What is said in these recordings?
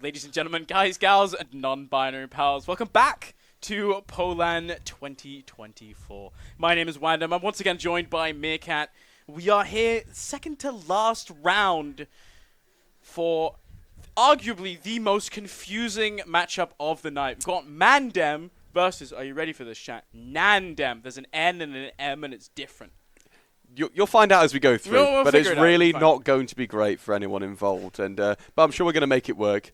Ladies and gentlemen, guys, gals, and non-binary pals, welcome back to poLAND 2024. My name is MANDEM. I'm once again joined by Meerkat. We are here, second to last round, for arguably the most confusing matchup of the night. We've got MANDEM versus, are you ready for this, chat? NANDEM. There's an N and an M, and it's different. You'll find out as we go through, We'll but it's really fine. not going to be great for anyone involved. And but I'm sure we're going to make it work.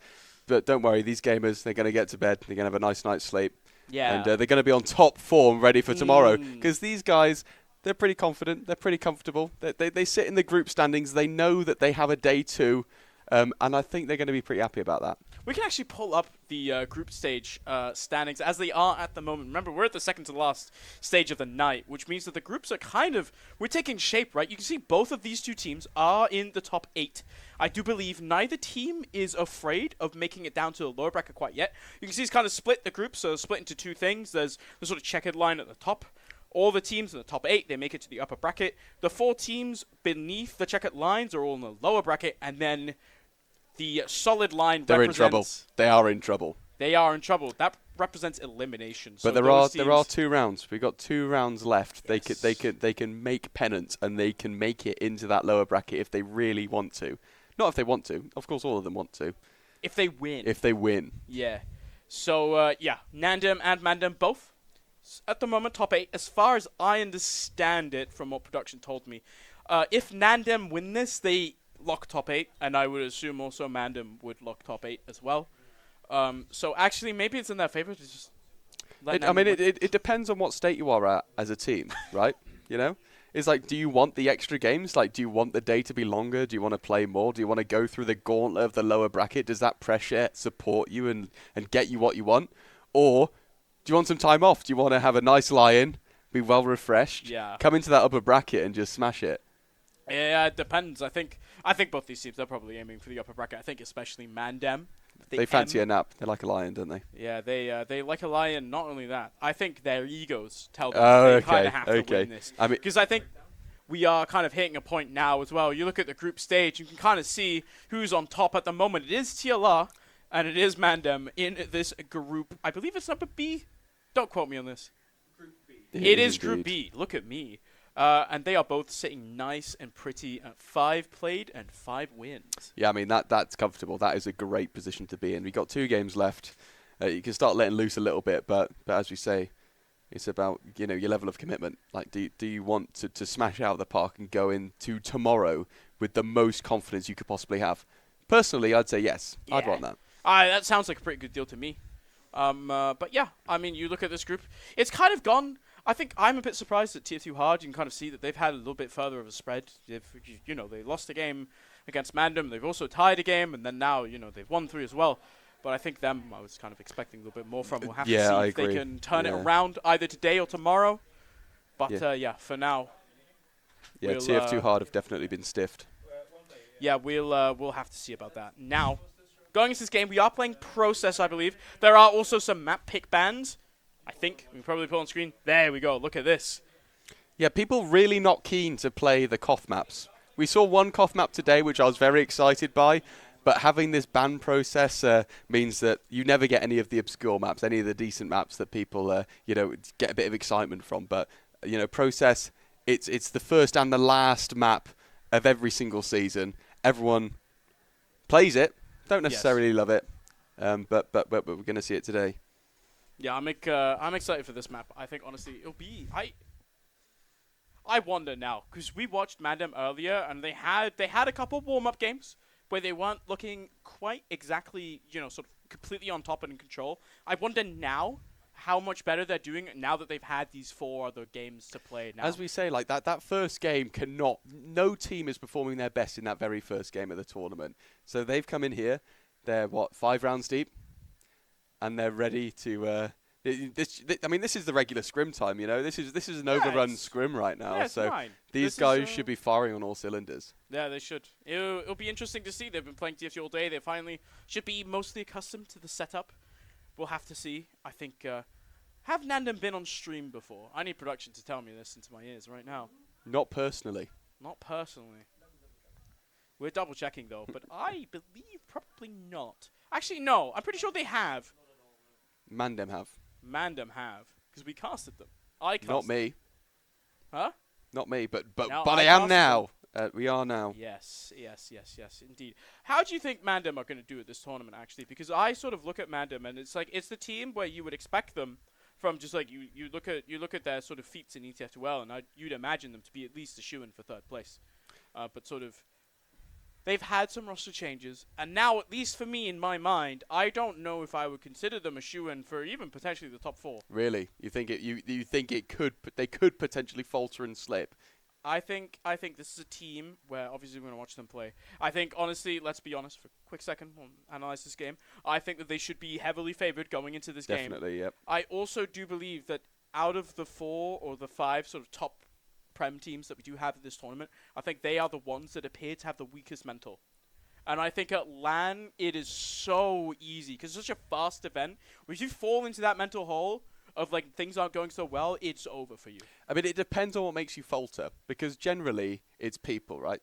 But don't worry, these gamers, they're going to get to bed. They're going to have a nice night's sleep. Yeah. And they're going to be on top form, ready for tomorrow. Because these guys, they're pretty confident. They're pretty comfortable. They sit in the group standings. They know that they have a day two. And I think they're going to be pretty happy about that. We can actually pull up the group stage standings as they are at the moment. Remember, we're at the second to last stage of the night, which means that the groups are we're taking shape, right? You can see both of these two teams are in the top 8. I do believe neither team is afraid of making it down to the lower bracket quite yet. You can see it's kind of split the group, so split into two things. There's the sort of checkered line at the top. All the teams in the top 8, they make it to the upper bracket. The 4 teams beneath the checkered lines are all in the lower bracket, and then the solid line They're in trouble. They are in trouble. They are in trouble. That represents elimination. But so there are 2 rounds. We've got 2 rounds left. Yes. They can make penance, and they can make it into that lower bracket if they really want to. Not if they want to. Of course, all of them want to. If they win. If they win. Yeah. So, yeah, NANDEM and MANDEM both at the moment top 8. As far as I understand it from what production told me, if NANDEM win this, they lock top 8, and I would assume also MANDEM would lock top 8 as well. So actually, maybe it's in their favor to just let it depends on what state you are at as a team, right? You know? It's like, do you want the extra games? Like, do you want the day to be longer? Do you want to play more? Do you want to go through the gauntlet of the lower bracket? Does that pressure support you and get you what you want? Or do you want some time off? Do you want to have a nice lie-in, be well refreshed, come into that upper bracket and just smash it? Yeah, it depends. I think both these teams, they're probably aiming for the upper bracket. I think especially MANDEM. They fancy a nap. They like a lion, don't they? Yeah, they like a lion. Not only that, I think their egos tell them they kind of have to win this. Because I think we are kind of hitting a point now as well. You look at the group stage, you can kind of see who's on top at the moment. It is TLR, and it is MANDEM in this group. I believe it's number B. Don't quote me on this. Group B. It is Group B. Look at me. And they are both sitting nice and pretty at 5 played and 5 wins. Yeah, I mean, that's comfortable. That is a great position to be in. We've got 2 games left. You can start letting loose a little bit, but as we say, it's about, you know, your level of commitment. Like, do you want to smash out of the park and go into tomorrow with the most confidence you could possibly have? Personally, I'd say yes. Yeah. I'd want that. That sounds like a pretty good deal to me. But yeah, I mean, you look at this group, it's kind of gone. I think I'm a bit surprised at TF2 Hard. You can kind of see that they've had a little bit further of a spread. They lost a game against MANDEM. They've also tied a game, and then now, they've won 3 as well. But I think them, I was kind of expecting a little bit more from. We'll have to see if they can turn it around either today or tomorrow. But for now. Yeah, TF2 Hard have definitely been stiffed. Yeah, we'll have to see about that. Now, going into this game, we are playing Process, I believe. There are also some map pick bans. I think we can probably put on screen. There we go. Look at this. Yeah, people really not keen to play the Koth maps. We saw one Koth map today, which I was very excited by, but having this ban process means that you never get any of the obscure maps, any of the decent maps that people, get a bit of excitement from. But, Process, it's the first and the last map of every single season. Everyone plays it, don't necessarily love it, but we're going to see it today. Yeah, I'm excited for this map. I think, honestly, it'll be... I wonder now, because we watched MANDEM earlier, and they had a couple warm-up games where they weren't looking quite exactly, sort of completely on top and in control. I wonder now how much better they're doing now that they've had these 4 other games to play now. As we say, like that first game no team is performing their best in that very first game of the tournament. So they've come in here, they're 5 rounds deep? And they're ready to. This is the regular scrim time. This is an overrun scrim right now. Yeah, so fine. These guys should be firing on all cylinders. Yeah, they should. It'll be interesting to see. They've been playing TF2 all day. They finally should be mostly accustomed to the setup. We'll have to see. I think. Have NANDEM been on stream before? I need production to tell me this into my ears right now. Not personally. Not personally. We're double checking though, but I believe probably not. Actually, no. I'm pretty sure they have. MANDEM have. MANDEM have. Because we casted them. I casted Not me. Huh? Not me, but No, I I am casted now. We are now. Yes, indeed. How do you think MANDEM are going to do at this tournament, actually? Because I sort of look at MANDEM, and it's like it's the team where you would expect them from just like you look at their sort of feats in ETF2L, and you'd imagine them to be at least a shoo-in for third place. But sort of they've had some roster changes, and now at least for me in my mind, I don't know if I would consider them a shoo-in for even potentially the top 4. Really? You think they could potentially falter and slip? I think this is a team where obviously we're going to watch them play. I think, honestly, let's be honest for a quick second, we'll analyze this game. I think that they should be heavily favored going into this game. Definitely, yep. I also do believe that out of the 4 or the 5 sort of top Prem teams that we do have at this tournament, I think they are the ones that appear to have the weakest mental. And I think at LAN, it is so easy, because it's such a fast event. If you fall into that mental hole of like things aren't going so well, it's over for you. I mean, it depends on what makes you falter, because generally it's people, right?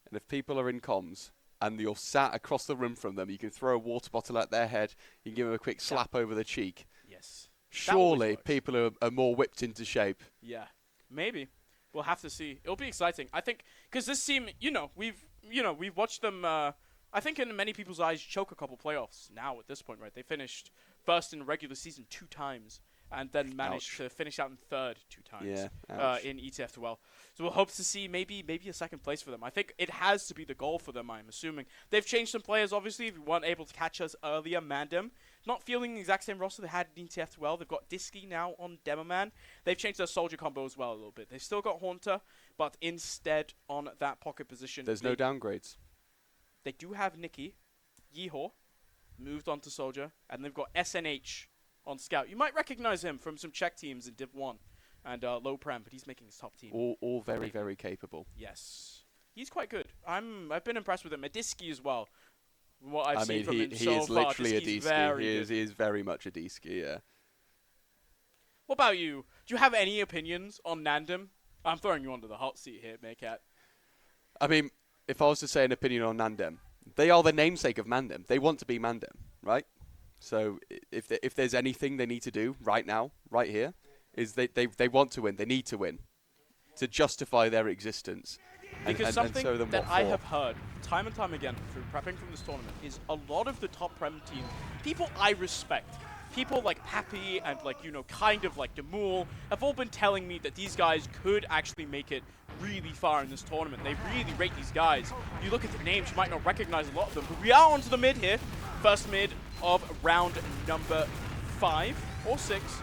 And if people are in comms and you're sat across the room from them, you can throw a water bottle at their head, you can give them a quick slap over the cheek. Yes. Surely people are more whipped into shape. Yeah, maybe. We'll have to see. It'll be exciting. I think because this team, we've watched them. I think in many people's eyes, choke a couple playoffs now at this point, right? They finished first in the regular season 2 times, and then managed to finish out in third 2 times in ETF2L. So we'll hope to see maybe a second place for them. I think it has to be the goal for them, I'm assuming. They've changed some players, obviously. If you weren't able to catch us earlier, MANDEM. Not feeling the exact same roster they had in ETF2L. They've got Disky now on Demoman. They've changed their soldier combo as well a little bit. They've still got Haunter, but instead on that pocket position. There's no downgrades. They do have Nikki. Yeehaw moved on to soldier. And they've got SNH on Scout. You might recognize him from some Czech teams in Div 1 and low Prem, but he's making his top team. All very, very capable. Yes. He's quite good. I've been impressed with him. Adisky as well. What I've seen mean, from him he so is far. literally a Disky's D-ski. He is very much a D-ski, yeah. What about you? Do you have any opinions on NANDEM? I'm throwing you onto the hot seat here, Maycat. I mean, if I was to say an opinion on NANDEM, they are the namesake of MANDEM. They want to be MANDEM, right? So if there's anything they need to do right now, right here, is they want to win. They need to win to justify their existence. Because something and so that I have heard time and time again through prepping from this tournament is a lot of the top Prem teams, people I respect, people like Pappy and like, kind of like Demul, have all been telling me that these guys could actually make it really far in this tournament. They really rate these guys. You look at the names, you might not recognize a lot of them, but we are onto the mid here. First mid of round number 5 or 6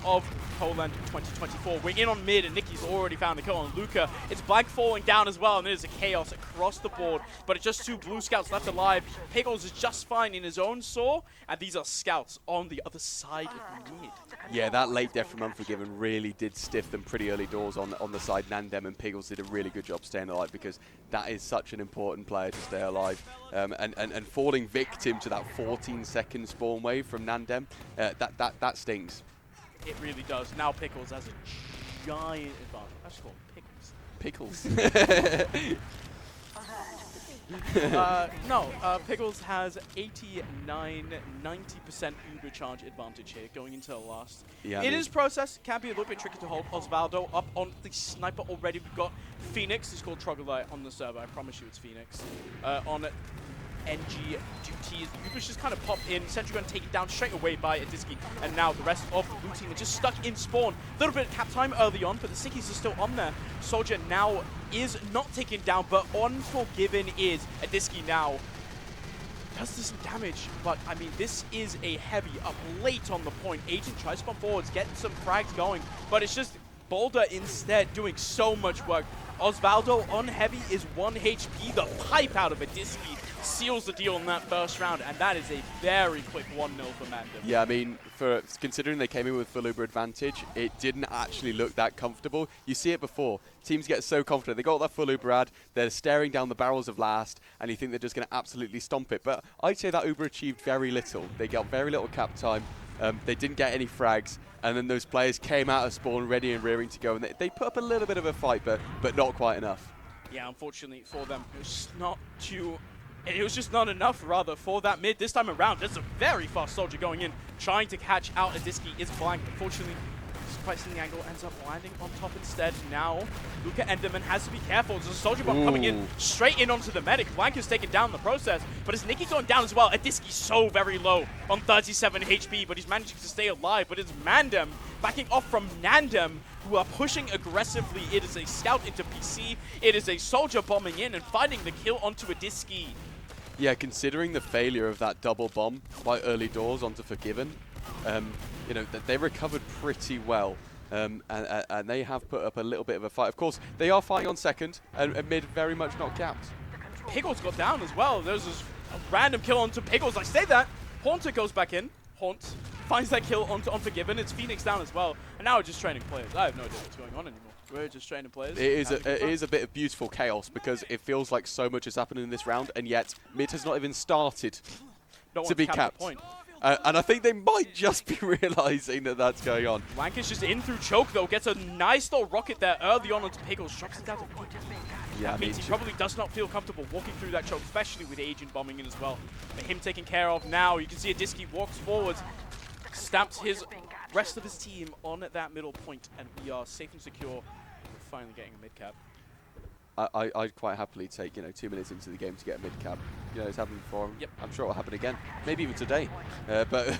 of poLAND 2024. We're in on mid, and Nicky's already found the kill on Luca. It's Blank falling down as well, and there's a chaos across the board, but it's just 2 blue scouts left alive. Pickles is just fine in his own saw, and these are scouts on the other side of mid. Yeah, that late death from Unforgiven really did stiff them pretty early doors on the side. NANDEM and Pickles did a really good job staying alive, because that is such an important player to stay alive. And falling victim to that 14-second spawn wave from NANDEM, that stings. It really does. Now Pickles has a giant advantage. I just call him Pickles. Pickles. Pickles has 89-90% Uber charge advantage here going into the last. Yeah, it is process. Can be a little bit tricky to hold. Osvaldo up on the sniper already. We've got Phoenix. It's called Troglodyte on the server. I promise you it's Phoenix. On NG duty. Uber's just kind of popped in. Sentry Gun taken down straight away by Adisky. And now the rest of the blue team are just stuck in spawn. A little bit of cap time early on, but the Sickies are still on there. Soldier now is not taken down, but Unforgiven is. Adisky now does do some damage, but I mean, this is a heavy up late on the point. Agent tries to come forwards, getting some frags going, but it's just Boulder instead doing so much work. Osvaldo on heavy is 1 HP. The pipe out of Adisky seals the deal in that first round, and that is a very quick 1-0 for MANDEM. Yeah, I mean, considering they came in with full Uber advantage, it didn't actually look that comfortable. You see it before. Teams get so confident. They got that full Uber ad, they're staring down the barrels of last, and you think they're just going to absolutely stomp it. But I'd say that Uber achieved very little. They got very little cap time. They didn't get any frags, and then those players came out of spawn ready and rearing to go, and they put up a little bit of a fight, but not quite enough. Yeah, unfortunately for them, it's not too And it was just not enough, rather, for that mid. This time around, there's a very fast soldier going in, trying to catch out Adiski. Is blank. Unfortunately, despite seeing the angle, ends up landing on top instead. Now, Luca Enderman has to be careful. There's a soldier bomb coming in, straight in onto the medic. Blank is taken down in the process, but is Nikki going down as well? Adiski's so very low on 37 HP, but he's managing to stay alive. But it's MANDEM backing off from NANDEM, who are pushing aggressively. It is a scout into PC. It is a soldier bombing in and finding the kill onto Adiski. Yeah, considering the failure of that double bomb by early doors onto Forgiven, you know, they recovered pretty well. And they have put up a little bit of a fight. Of course, they are fighting on second, and mid very much not capped. Piggles got down as well. There's this random kill onto Piggles. I say that. Haunter goes back in. Haunt finds that kill onto Unforgiven. It's Phoenix down as well. And now we're just training players. I have no idea what's going on anymore. We're just training players. It is a bit of beautiful chaos because it feels like so much has happened in this round, and yet mid has not even started to be capped. And I think they might just be realizing that that's going on. Blank is just in through choke though. Gets a nice little rocket there early on onto Piggles. Drops it down to Yeah, I mean, means he probably does not feel comfortable walking through that choke, especially with Agent bombing in as well. But him taken care of now. You can see Adiski walks forward, stamps his rest of his team on that middle point, and we are safe and secure. We're finally getting a mid cap. I'd quite happily take 2 minutes into the game to get a mid cap. You know, it's happened before. Yep. I'm sure it'll happen again. Maybe even today. But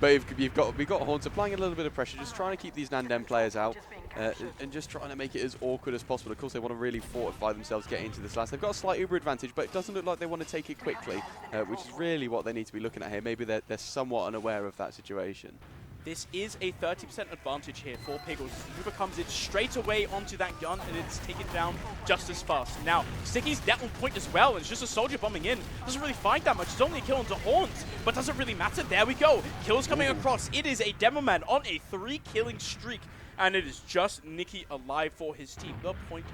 we've got Haunter applying a little bit of pressure, just trying to keep these NANDEM players out, and just trying to make it as awkward as possible. Of course, they want to really fortify themselves, get into this last. They've got a slight Uber advantage, but it doesn't look like they want to take it quickly, which is really what they need to be looking at here. Maybe they're somewhat unaware of that situation. This is a 30% advantage here for Piggles. Uber comes in straight away onto that gun, and it's taken down just as fast. Now, Sticky's dead on point as well, and it's just a soldier bombing in. Doesn't really find that much. It's only a kill onto Haunt, but doesn't really matter. There we go. Kills coming across. It is a Demo Man on a 3-killing streak, and it is just Nikki alive for his team. The point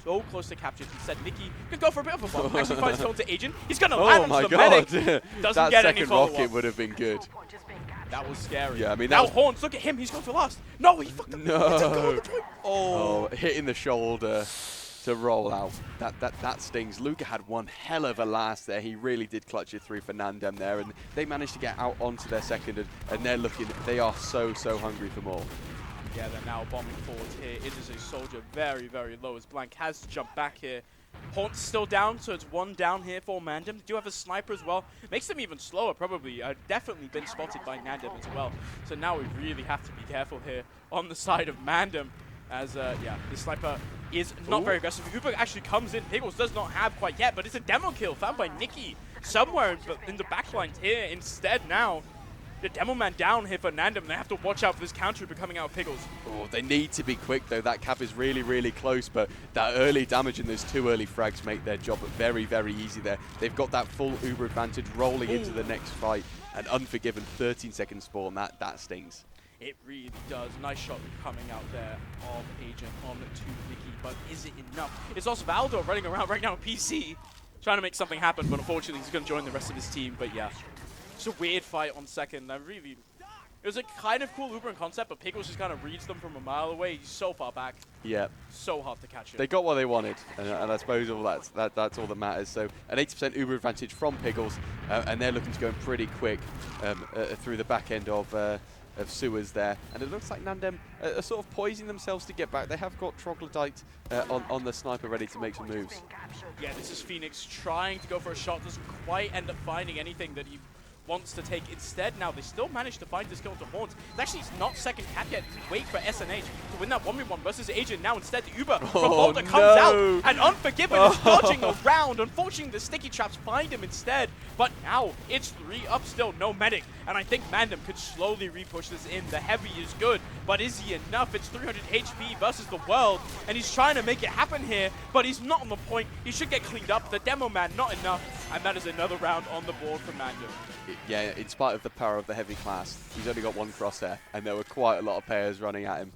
so close to capture. Instead, Nikki could go for a bit of a bomb. Actually finds kill onto Agent. He's going to land onto the medic. Doesn't get any follow-up. That second rocket would have been good. That was scary. Yeah, I mean, now Horns, look at him. He's going for last. No, he fucked up. No. Oh, hitting the shoulder to roll out. That stings. Luca had one hell of a last there. He really did clutch it through for NANDEM there, and they managed to get out onto their second, and they're looking. They are so hungry for more. Yeah, they're now bombing forward here. It is a soldier very, very low as Blank has to jump back here. Haunt's still down, so it's one down here for MANDEM. They do have a sniper as well. Makes them even slower, probably. Definitely been spotted by NANDEM as well. So now we really have to be careful here on the side of MANDEM. As, yeah, the sniper is not very aggressive. Uber actually comes in. Piggles does not have quite yet, but it's a demo kill found by Nikki somewhere in the backline here. Instead now, the Demo Man down here for NANDEM. They have to watch out for this counter coming out of Piggles. Oh, they need to be quick, though. That cap is really close, but that early damage and those 2 early frags make their job very easy there. They've got that full Uber advantage rolling into the next fight. And Unforgiven, 13-second spawn. That stings. It really does. Nice shot coming out there of Agent on to Nikki, but is it enough? It's also Valdo running around right now, PC, trying to make something happen, but unfortunately he's going to join the rest of his team. But yeah, it's a weird fight on second. It was a kind of cool Uber concept, but Piggles just kind of reads them from a mile away. He's so far back. Yeah. So hard to catch him. They got what they wanted, and I suppose that's all that matters. So an 80% Uber advantage from Piggles, and they're looking to go in pretty quick through the back end of sewers there. And it looks like NANDEM are sort of poising themselves to get back. They have got Troglodyte on the sniper ready to make some moves. Yeah, this is Phoenix trying to go for a shot. Doesn't quite end up finding anything that he wants to take. Instead, now they still manage to find this kill to Haunt. It's actually not second cap yet. Wait for SNH to win that 1v1 versus Agent. Now instead the Uber from Boulder comes out, and Unforgiven is dodging around. Unfortunately, the sticky traps find him instead. But now it's 3 up still, no medic. And I think MANDEM could slowly repush this in. The heavy is good, but is he enough? It's 300 HP versus the world, and he's trying to make it happen here, but he's not on the point. He should get cleaned up. The Demo Man, not enough. And that is another round on the board for MANDEM. Yeah, in spite of the power of the heavy class, he's only got 1 crosshair, and there were quite a lot of players running at him.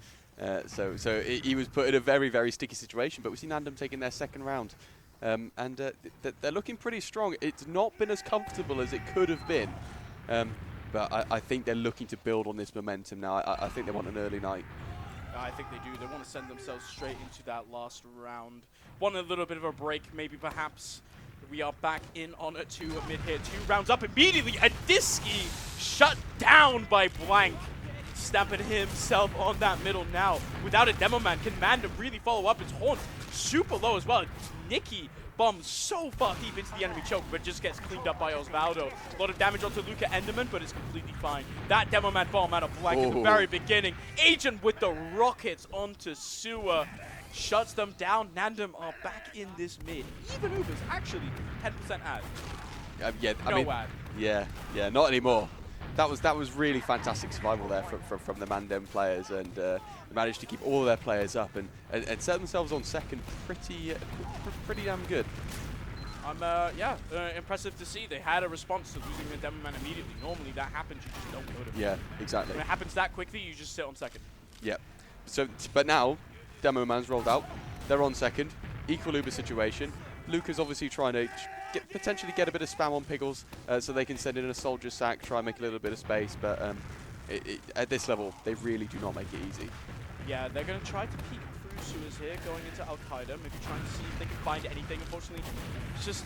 So he was put in a very sticky situation, but we see NANDEM taking their second round. They're looking pretty strong. It's not been as comfortable as it could have been, but I think they're looking to build on this momentum now. I think they want an early night. I think they do. They want to send themselves straight into that last round. Want a little bit of a break, maybe perhaps We are back in on a 2 mid here. 2 rounds up immediately. A Disky shut down by Blank. Stamping himself on that middle now. Without a demo man, can MANDEM really follow up? His horns super low as well. Nikki bombs so far deep into the enemy choke, but just gets cleaned up by Osvaldo. A lot of damage onto Luca Enderman, but it's completely fine. That demo man bomb out of Blank at the very beginning. Agent with the rockets onto Sewer. Shuts them down. NANDEM are back in this mid. Even Ubers actually 10% ad. Yeah, No I mean, ad. yeah, not anymore. That was really fantastic survival there from the MANDEM players, and they managed to keep all of their players up and set themselves on second pretty damn good. Impressive to see. They had a response to losing the demo man immediately. Normally that happens, you just don't go to. Yeah, exactly. When it happens that quickly, you just sit on second. Yeah. So, but now demo man's rolled out. They're on second. Equal Uber situation. Luca's obviously trying to potentially get a bit of spam on Piggles so they can send in a soldier sack, try and make a little bit of space, but at this level, they really do not make it easy. Yeah, they're going to try to peek through Sewers here, going into Al-Qaeda, maybe trying to see if they can find anything. Unfortunately, it's just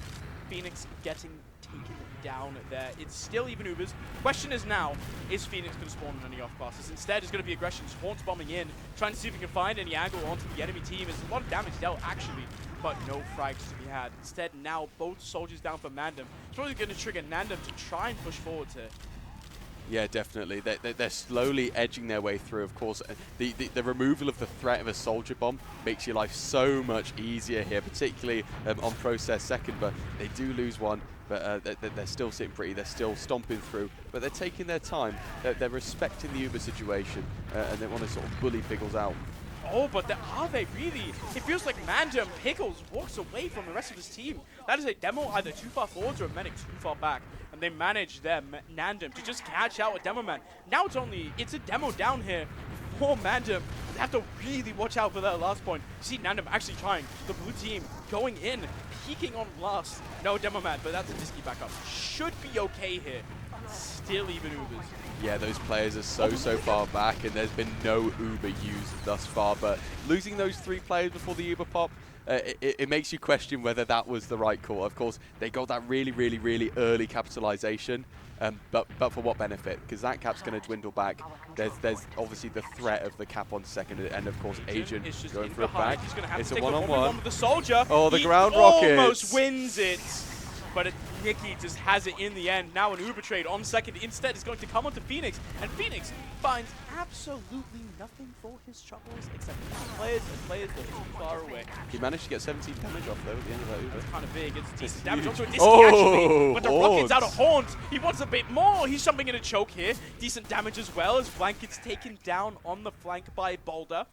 Phoenix getting taken down there. It's still even Ubers. Question is now, is Phoenix going to spawn on any off classes? Instead, it's going to be aggressions, Haunts bombing in, trying to see if he can find any angle onto the enemy team. There's a lot of damage dealt, actually, but no frags to be had. Instead, now both soldiers down for MANDEM. It's probably going to trigger NANDEM to try and push forward here. Yeah, definitely. They're slowly edging their way through. Of course, the removal of the threat of a soldier bomb makes your life so much easier here, particularly on process second, but they do lose one. But they're still sitting pretty, they're still stomping through, but they're taking their time. They're respecting the Uber situation, and they want to sort of bully Piggles out. Oh, but are they really? It feels like MANDEM Piggles walks away from the rest of his team. That is a demo either too far forwards or a medic too far back. And they manage their NANDEM to just catch out a demo man. Now it's a demo down here for MANDEM. They have to really watch out for that last point. You see NANDEM actually trying. The blue team going in, peeking on last. No demo man, but that's a Disky backup. Should be okay here. Still even Ubers. Yeah, those players are so far back, and there's been no Uber used thus far. But losing those 3 players before the Uber pop, it makes you question whether that was the right call. Of course, they got that really early capitalization, but for what benefit? Because that cap's going to dwindle back. There's obviously the threat of the cap on second, and of course, Agent going for a back. It's a one-on-one with the soldier. Oh, the ground rockets! Almost wins it. But Nikki just has it in the end. Now an Uber trade on second instead is going to come onto Phoenix, and Phoenix finds absolutely nothing for his troubles except players and players that are too far away. He managed to get 17 damage off though at the end of that Uber. It's kind of big. It's decent damage onto a Disky Oh, actually, but the rocket's out of Haunt. He wants a bit more. He's jumping in a choke here. Decent damage as well as Blank gets taken down on the flank by Boulder.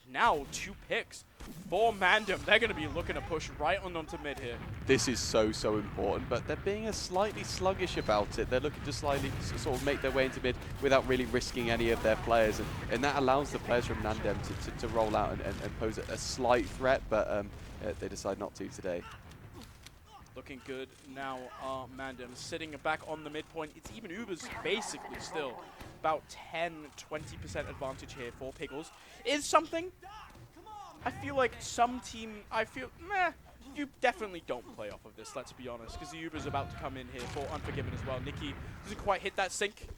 And now 2 picks for MANDEM. They're going to be looking to push right onto mid here. This is so important, but they're being slightly sluggish about it. They're looking to slightly sort of make their way into mid without really risking any of their players, and that allows the players from NANDEM to roll out and pose a slight threat, but they decide not to today. Looking good now are MANDEM sitting back on the midpoint. It's even Ubers basically still about 10-20% advantage here for Piggles. Is something I feel like you definitely don't play off of this, let's be honest, because the Uber's about to come in here for Unforgiven as well. Nikki doesn't quite hit that sync,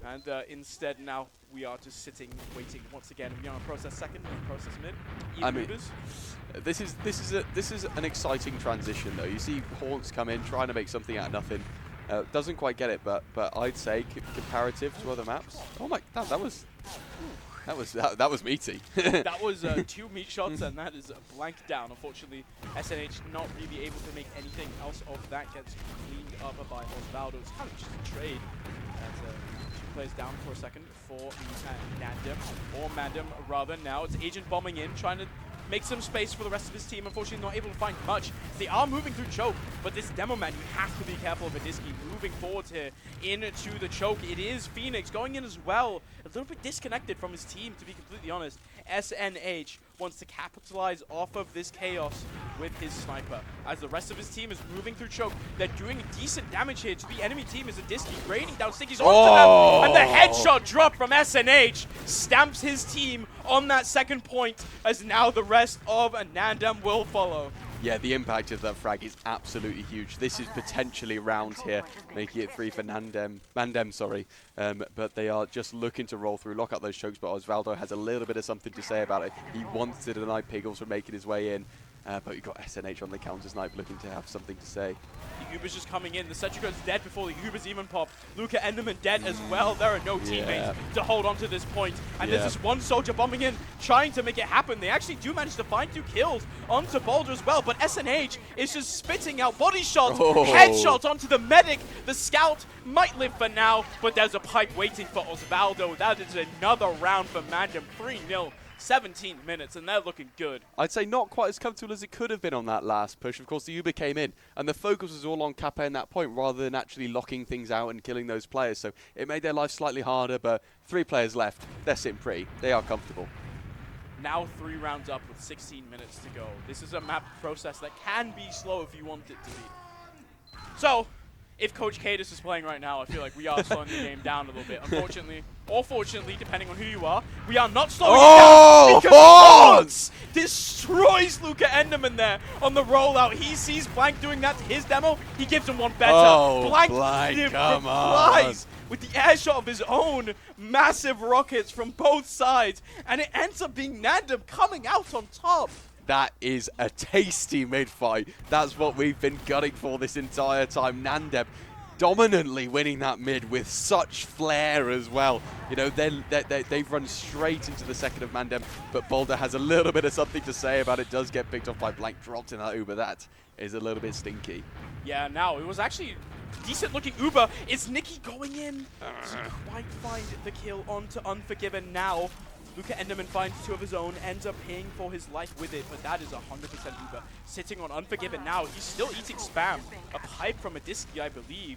and instead now we are just sitting, waiting once again. We are on process second, on process mid. I mean, this is an exciting transition though. You see Haunts come in, trying to make something out of nothing. Doesn't quite get it, but I'd say comparative to other maps. Oh my, that was meaty. That was 2 meat shots, and that is a blank down. Unfortunately, SNH not really able to make anything else of that. Gets cleaned up by Osvaldo. It's kind of just a trade. As 2 players down for a second for NANDEM, or MANDEM rather. Now it's Agent bombing in, trying to make some space for the rest of his team. Unfortunately, not able to find much. They are moving through choke, but this demo man, you have to be careful of a Disky moving forward here into the choke. It is Phoenix going in as well. A little bit disconnected from his team, to be completely honest. SNH wants to capitalize off of this chaos with his sniper. As the rest of his team is moving through choke, they're doing decent damage here to the enemy team as a Disky raining down stickies onto them, and the headshot drop from SNH stamps his team on that second point, as now the rest of NANDEM will follow. Yeah, the impact of that frag is absolutely huge. This is potentially round here, making it 3 for MANDEM, sorry. But they are just looking to roll through, lock up those chokes, but Osvaldo has a little bit of something to say about it. He wants to deny Piggles from making his way in, but you've got SNH on the counter snipe looking to have something to say. The Uber's just coming in. The sentry goes dead before the Uber's even popped. Luca Enderman dead as well. There are no teammates to hold on to this point. And there's this one soldier bombing in, trying to make it happen. They actually do manage to find 2 kills onto Boulder as well. But SNH is just spitting out body shots, headshots onto the medic. The scout might live for now, but there's a pipe waiting for Osvaldo. That is another round for MANDEM. 3-0. 17 minutes, and they're looking good. I'd say not quite as comfortable as it could have been on that last push. Of course, the Uber came in, and the focus was all on Kappa in that point, rather than actually locking things out and killing those players. So it made their life slightly harder, but 3 players left. They're sitting pretty. They are comfortable. Now 3 rounds up with 16 minutes to go. This is a map process that can be slow if you want it to be. So, if Coach Cadis is playing right now, I feel like we are slowing the game down a little bit. Unfortunately, or fortunately, depending on who you are, we are not slowing it down because Haunts destroys Luca Enderman there on the rollout. He sees Blank doing that to his demo. He gives him one better. Blank replies with the air shot of his own. Massive rockets from both sides, and it ends up being NANDEM coming out on top. That is a tasty mid-fight. That's what we've been gunning for this entire time. NANDEM dominantly winning that mid with such flair as well. You know, they've run straight into the second of MANDEM, but Boulder has a little bit of something to say about it. Does get picked off by Blank, dropped in that Uber. That is a little bit stinky. Yeah, now it was actually decent looking Uber. Is Nikki going in? Doesn't quite find the kill onto Unforgiven now. Luca Enderman finds 2 of his own, ends up paying for his life with it, but that is 100% Uber. Sitting on Unforgiven now, he's still eating spam. A pipe from a Disky, I believe.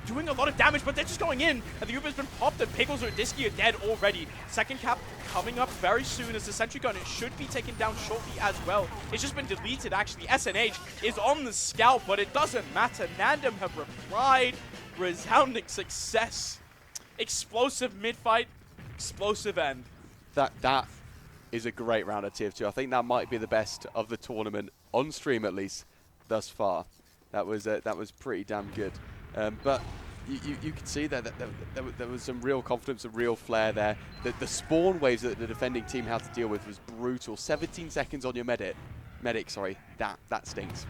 Doing a lot of damage, but they're just going in, and the Uber's been popped, and Piggles or Disky are dead already. Second cap coming up very soon as the sentry gun. It should be taken down shortly as well. It's just been deleted, actually. SNH is on the scout, but it doesn't matter. NANDEM have replied. Resounding success. Explosive mid-fight. Explosive end. That is a great round of TF2. I think that might be the best of the tournament on stream, at least thus far. That was pretty damn good. But you could see that there was some real confidence, some real flair there. The spawn waves that the defending team had to deal with was brutal. 17 seconds on your medic. Sorry, that stinks.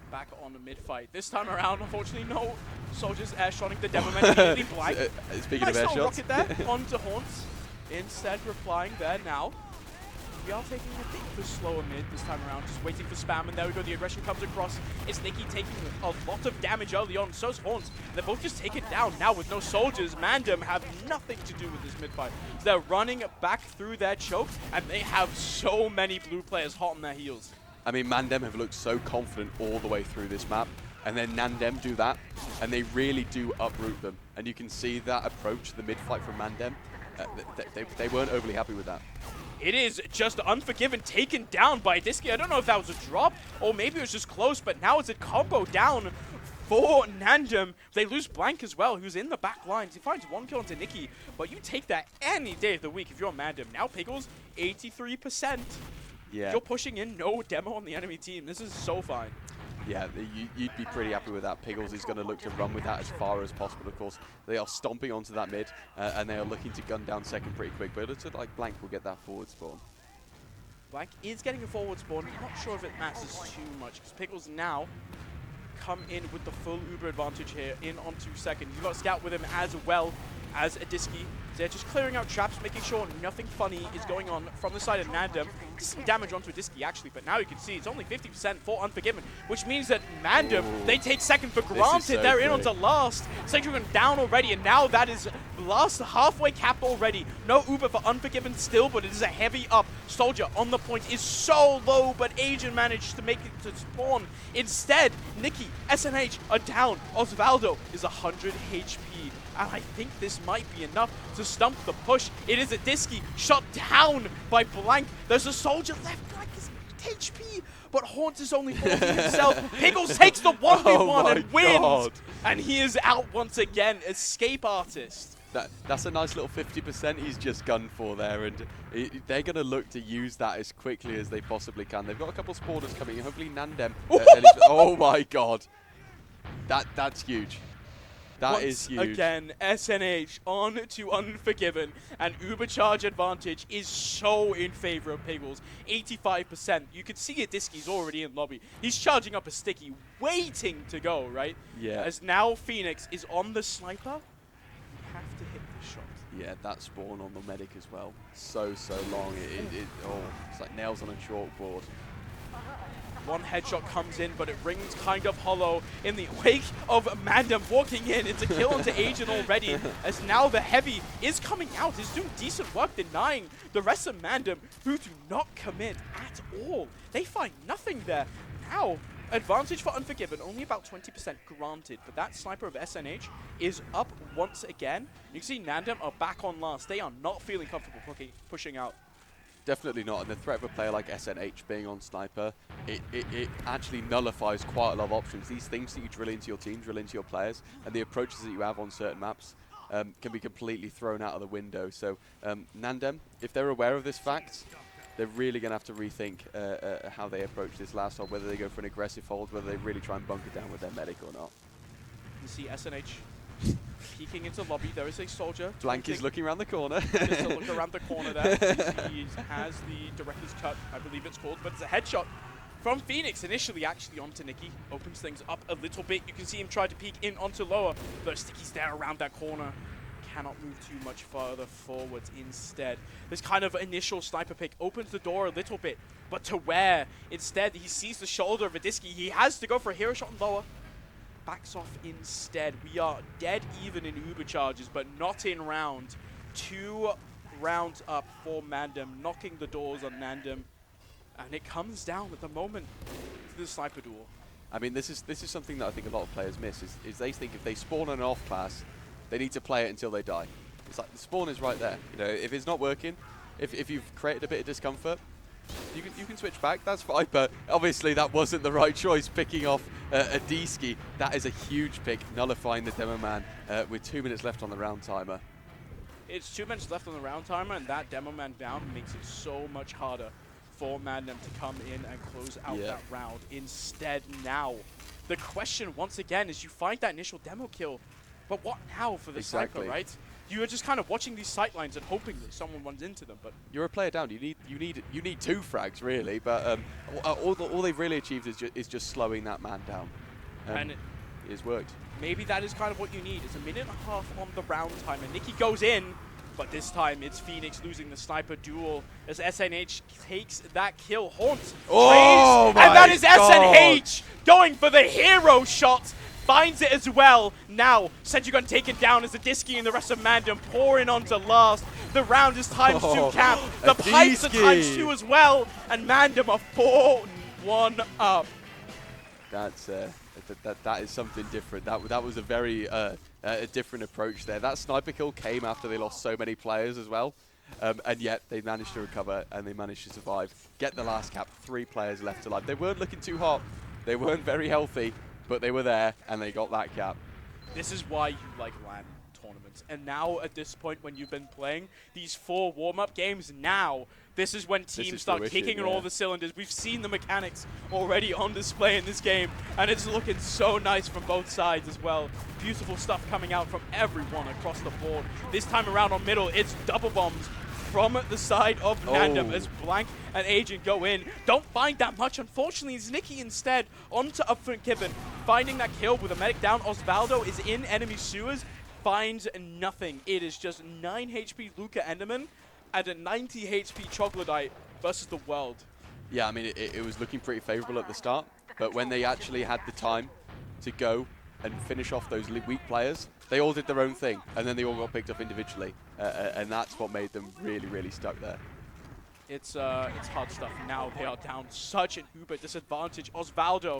Back on the mid-fight. This time around, unfortunately, no soldiers air-shotting the demo man immediately. Blank. Speaking of air shots. Rocket there onto Haunts. Instead, replying there now. We are taking a bit of a slower mid this time around, just waiting for spam, and there we go, the aggression comes across. It's Nikki taking a lot of damage early on, so's Haunts. They're both just taken down now with no soldiers. MANDEM have nothing to do with this mid-fight. They're running back through their choke, and they have so many blue players hot on their heels. I mean, MANDEM have looked so confident all the way through this map, and then NANDEM do that, and they really do uproot them. And you can see that approach, the mid-fight from MANDEM, they weren't overly happy with that. It is just Unforgiven taken down by Disky. I don't know if that was a drop, or maybe it was just close, but now it's a combo down for NANDEM. They lose Blank as well, who's in the back lines. He finds 1 kill into Nikki, but you take that any day of the week if you're MANDEM. Now Piggles, 83%. Yeah. You're pushing in no demo on the enemy team. This is so fine. Yeah, you'd be pretty happy with that. Piggles is going to look to run with that as far as possible, of course. They are stomping onto that mid, and they are looking to gun down second pretty quick, but it looks like Blank will get that forward spawn. Blank is getting a forward spawn. I'm not sure if it matters too much, because Piggles now come in with the full Uber advantage here in on 2 seconds. You've got Scout with him as well as a Disky. They're just clearing out traps, making sure nothing funny is going on from the side of NANDEM. Some damage onto a Disky, actually, but now you can see it's only 50% for Unforgiven, which means that MANDEM, they take second for granted. So They're in onto last. Sentry down already, and now that is last halfway cap already. No Uber for Unforgiven still, but it is a heavy up. Soldier on the point is so low, but Agent managed to make it to spawn. Instead, Nikki, SNH are down. Osvaldo is 100 HP. And I think this might be enough to stump the push. It is a Disky shot down by Blank. There's a soldier left. Blank is 8 HP, but Haunts is only 40 himself. Piggles takes the 1v1 and wins. God. And he is out once again. Escape Artist. That's a nice little 50% he's just gunned for there, and they're going to look to use that as quickly as they possibly can. They've got a couple spawners coming in. Hopefully NANDEM. Oh my god. That's huge. That is huge. Once again, SNH on to Unforgiven, and Ubercharge advantage is so in favor of Piggles. 85%. You can see Adiski's already in lobby. He's charging up a sticky, waiting to go, right? Yeah. As now Phoenix is on the sniper. You have to hit the shot. Yeah, that spawn on the medic as well. So long. It's like nails on a chalkboard. One headshot comes in, but it rings kind of hollow in the wake of MANDEM walking in. It's a kill onto Agent already, as now the heavy is coming out. He's doing decent work denying the rest of MANDEM, who do not commit at all. They find nothing there. Now, advantage for Unforgiven, only about 20% granted, but that sniper of SNH is up once again. You can see NANDEM are back on last. They are not feeling comfortable pushing out. Definitely not, and the threat of a player like SNH being on sniper, it actually nullifies quite a lot of options. These things that you drill into your team, drill into your players, and the approaches that you have on certain maps can be completely thrown out of the window. So NANDEM, if they're aware of this fact, they're really going to have to rethink how they approach this last one, whether they go for an aggressive hold, whether they really try and bunker down with their medic or not. You see SNH peeking into lobby. There is a soldier. Blank is looking around the corner. Just to look around the corner there. He has the director's cut, I believe it's called, but it's a headshot from Phoenix initially actually onto Nicky. Opens things up a little bit. You can see him try to peek in onto lower. But Sticky's there around that corner. Cannot move too much further forwards instead. This kind of initial sniper pick opens the door a little bit, but to where? Instead, he sees the shoulder of Adiski. He has to go for a hero shot on lower. Backs off instead. We are dead even in Uber charges, but not in round. 2 rounds up for MANDEM, knocking the doors on NANDEM. And it comes down at the moment to the sniper duel. I mean, this is something that I think a lot of players miss, is they think if they spawn on an off class, they need to play it until they die. It's like the spawn is right there. You know, if it's not working, if you've created a bit of discomfort, you can switch back, that's fine, but obviously that wasn't the right choice, picking off a D-ski. That is a huge pick, nullifying the demo man with 2 minutes left on the round timer. It's 2 minutes left on the round timer, and that demo man down makes it so much harder for MANDEM to come in and close out that round. Instead now, the question once again is you find that initial demo kill, but what now for the sniper, right? You are just kind of watching these sightlines and hoping that someone runs into them. But you're a player down. You need 2 frags really. But all they've really achieved is just slowing that man down. And it has worked. Maybe that is kind of what you need. It's 1.5 minutes on the round time, and Nicky goes in. But this time it's Phoenix losing the sniper duel as SNH takes that kill. Haunt oh trades, and that is God. SNH going for the hero shot. Finds it as well. Now, Senjugun taken down as the Adiski and the rest of MANDEM pouring onto last. The round is times 2 cap. The pipes are times 2 as well. And MANDEM are 4-1 up. That's that is something different. That was a very a different approach there. That sniper kill came after they lost so many players as well. And yet they managed to recover and they managed to survive. Get the last cap. 3 players left alive. They weren't looking too hot. They weren't very healthy. But they were there, and they got that cap. This is why you like LAN tournaments. And now, at this point, when you've been playing these 4 warm-up games, now, this is when teams start kicking on all the cylinders. We've seen the mechanics already on display in this game, and it's looking so nice from both sides as well. Beautiful stuff coming out from everyone across the board. This time around on middle, it's double bombs from the side of NANDEM as Blank and Agent go in. Don't find that much, unfortunately. It's Nicky instead onto Unforgiven, finding that kill with a medic down. Osvaldo is in enemy sewers, finds nothing. It is just 9 HP Luca Enderman and a 90 HP Troglodyte versus the world. Yeah, I mean, it was looking pretty favorable at the start, but when they actually had the time to go and finish off those weak players, they all did their own thing, and then they all got picked up individually, and that's what made them really, really stuck there. It's hard stuff. Now they are down such an uber disadvantage. Osvaldo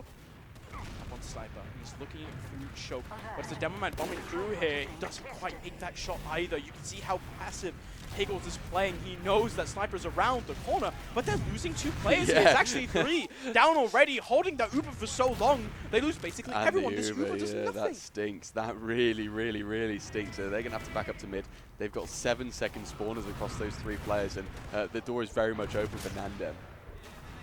up on on Sniper. He's looking through Choke. But it's the Demo Man bombing through here. He doesn't quite make that shot either. You can see how passive Higgles is playing. He knows that Sniper's around the corner, but they're losing 2 players here. It's actually 3 down already, holding that Uber for so long. They lose basically and everyone. This Uber does nothing. That stinks. That really, really, really stinks. So they're going to have to back up to mid. They've got 7-second spawners across those 3 players, and the door is very much open for NANDEM.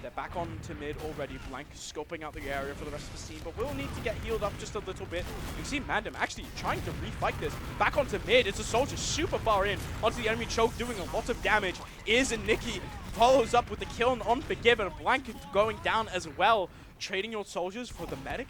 They're back on to mid already. Blank scoping out the area for the rest of the team, but will need to get healed up just a little bit. You see MANDEM actually trying to refight this. Back onto mid. It's a soldier super far in onto the enemy Choke, doing a lot of damage. Nikki follows up with the kill on Unforgiven. Blank going down as well. Trading your soldiers for the medic.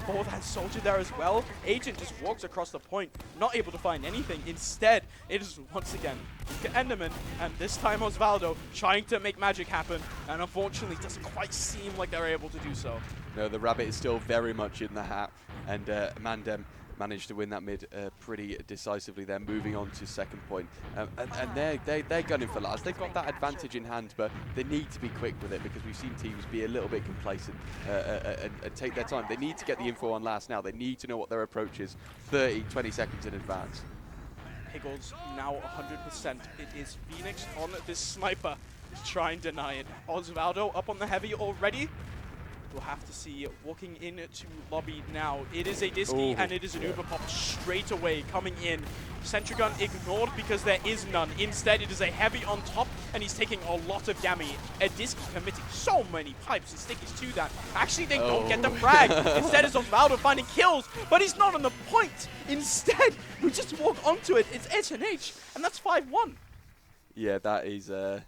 For that soldier there as well. Agent just walks across the point, not able to find anything. Instead, it is once again Enderman, and this time Osvaldo trying to make magic happen, and unfortunately it doesn't quite seem like they're able to do so. No, the rabbit is still very much in the hat, and MANDEM managed to win that mid pretty decisively. They're moving on to second point, and they're gunning for last. They've got that advantage in hand, but they need to be quick with it because we've seen teams be a little bit complacent and take their time. They need to get the info on last now. They need to know what their approach is 30, 20 seconds in advance. Higgles now 100%. It is Phoenix on this Sniper to try and deny it. Osvaldo up on the heavy already. We'll have to see walking into lobby now. It is a Disky and it is an Uber pop straight away coming in. Sentry gun ignored because there is none. Instead, it is a heavy on top and he's taking a lot of damage. A Disky committing so many pipes and stickies to that. Actually, they don't get the frag. Instead, it's Osvaldo finding kills, but he's not on the point. Instead, we just walk onto it. It's SNH, and that's 5-1. Yeah, that is a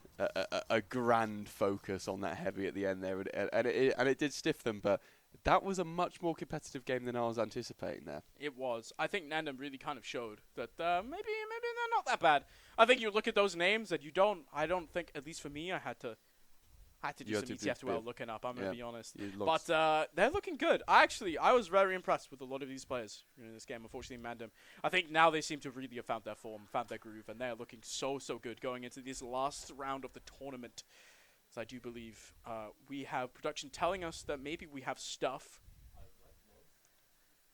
grand focus on that heavy at the end there, and it did stiff them, but that was a much more competitive game than I was anticipating there. It was. I think NANDEM really kind of showed that maybe they're not that bad. I think you look at those names that I don't think, at least for me, I had to do some TF2 looking up, I'm going to be honest. But they're looking good. I was very impressed with a lot of these players in this game. Unfortunately, MANDEM, I think now they seem to really have found their form, found their groove, and they're looking so good going into this last round of the tournament. So I do believe we have production telling us that maybe we have stuff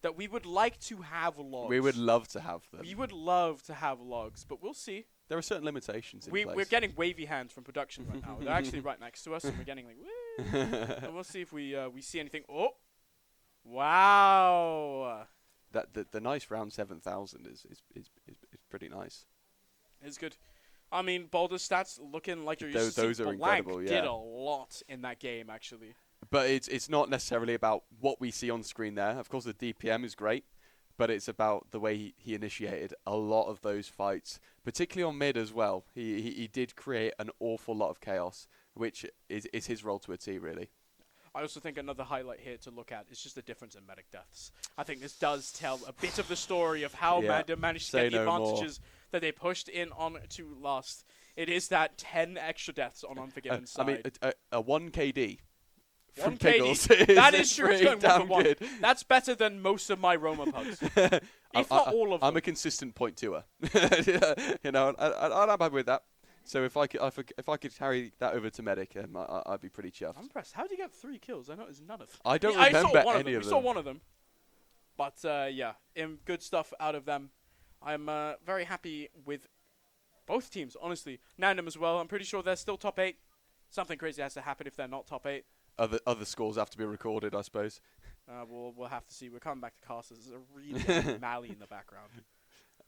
that we would like to have logs. We would love to have them. We would love to have logs, but we'll see. There are certain limitations in place. We're getting wavy hands from production right now. They're actually right next to us, and we're getting like, woo. And we'll see if we see anything. Oh, wow! That the nice round 7,000 is pretty nice. It's good. I mean, Boulder's stats looking like you're used to those are incredible. Yeah, did a lot in that game actually. But it's not necessarily about what we see on screen there. Of course, the DPM is great. But it's about the way he initiated a lot of those fights, particularly on mid as well. He did create an awful lot of chaos, which is his role to a T, really. I also think another highlight here to look at is just the difference in medic deaths. I think this does tell a bit of the story of how MANDEM managed to get the advantages that they pushed in on to last. It is that 10 extra deaths on Unforgiven side. I mean, a 1 KD. One KD. That is true. It's going 1-1. That's better than most of my Roma pugs. If not all of them. I'm a consistent point doer. You know, I'm happy with that. So if I could carry that over to medic, I'd be pretty chuffed. I'm impressed. How did you get 3 kills? I noticed none of them. I don't remember any of them. We saw one of them. But yeah, good stuff out of them. I'm very happy with both teams, honestly. NANDEM as well. I'm pretty sure they're still top 8. Something crazy has to happen if they're not top 8. Other scores have to be recorded, I suppose. We'll have to see. We're coming back to casters. There's a really Mally in the background.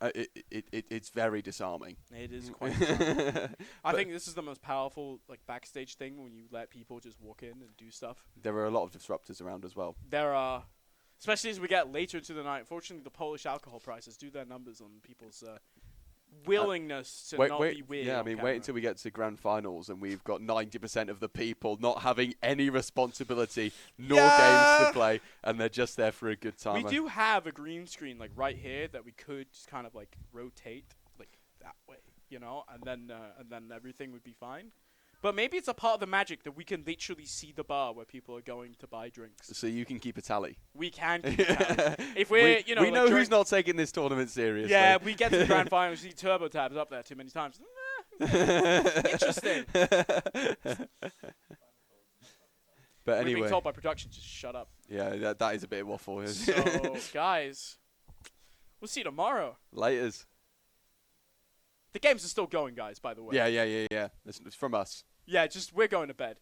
It's very disarming. It is quite disarming. I think this is the most powerful backstage thing when you let people just walk in and do stuff. There are a lot of disruptors around as well. There are, especially as we get later into the night. Unfortunately, the Polish alcohol prices do their numbers on people's willingness to not be weird. Yeah, I mean, wait until we get to grand finals and we've got 90% of the people not having any responsibility nor games to play, and they're just there for a good time. We do have a green screen right here that we could just kind of rotate that way, you know, and then everything would be fine. But maybe it's a part of the magic that we can literally see the bar where people are going to buy drinks. So you can keep a tally. We can keep a tally. If we're, we know who's not taking this tournament seriously. Yeah, we get to the grand final, see Turbo Tabs up there too many times. Interesting. But We're being anyway, told by production, just shut up. yeah, that is a bit waffle. So, guys, we'll see you tomorrow. Laters. The games are still going, guys, by the way. Yeah. It's from us. Yeah, just we're going to bed.